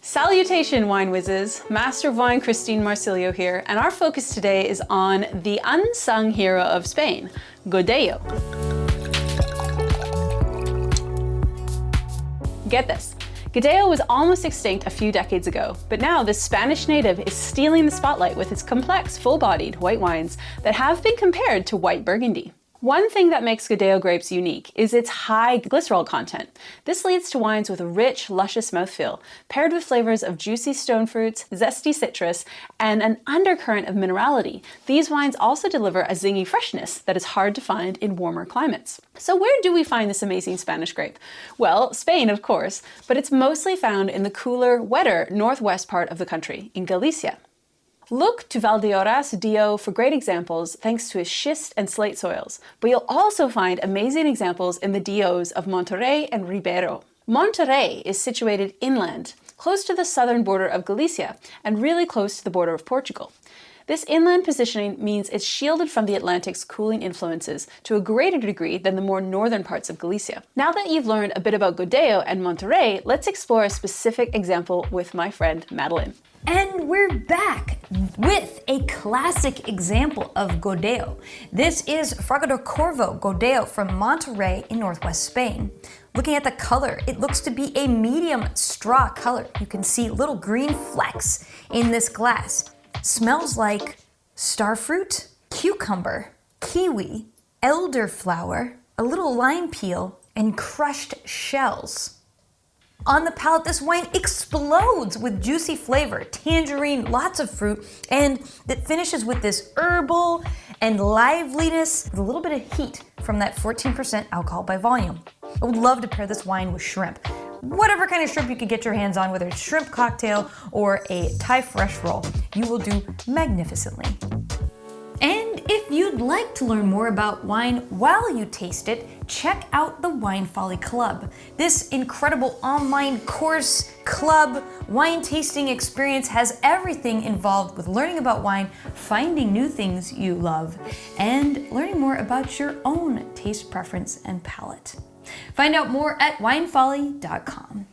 Salutation, wine whizzes! Master of Wine Christine Marsilio here, and our focus today is on the unsung hero of Spain, Godello. Get this. Godello was almost extinct a few decades ago, but now this Spanish native is stealing the spotlight with its complex, full-bodied white wines that have been compared to white Burgundy. One thing that makes Godello grapes unique is its high glycerol content. This leads to wines with a rich, luscious mouthfeel, paired with flavors of juicy stone fruits, zesty citrus, and an undercurrent of minerality. These wines also deliver a zingy freshness that is hard to find in warmer climates. So where do we find this amazing Spanish grape? Well, Spain, of course, but it's mostly found in the cooler, wetter northwest part of the country, in Galicia. Look to Valdeorras Dio for great examples thanks to its schist and slate soils, but you'll also find amazing examples in the Dios of Monterrey and Ribeiro. Monterrey is situated inland, close to the southern border of Galicia and really close to the border of Portugal. This inland positioning means it's shielded from the Atlantic's cooling influences to a greater degree than the more northern parts of Galicia. Now that you've learned a bit about Godello and Monterrey, let's explore a specific example with my friend Madeline. And we're back with a classic example of Godello. This is Fraga de Corvo Godello from Monterrey in northwest Spain. Looking at the color, it looks to be a medium straw color. You can see little green flecks in this glass. Smells like starfruit, cucumber, kiwi, elderflower, a little lime peel, and crushed shells. On the palate, this wine explodes with juicy flavor, tangerine, lots of fruit, and it finishes with this herbal and liveliness with a little bit of heat from that 14% alcohol by volume. I would love to pair this wine with shrimp. Whatever kind of shrimp you could get your hands on, whether it's shrimp cocktail or a Thai fresh roll, you will do magnificently. And if you'd like to learn more about wine while you taste it, check out the Wine Folly Club. This incredible online course, club, wine tasting experience has everything involved with learning about wine, finding new things you love, and learning more about your own taste preference and palate. Find out more at winefolly.com.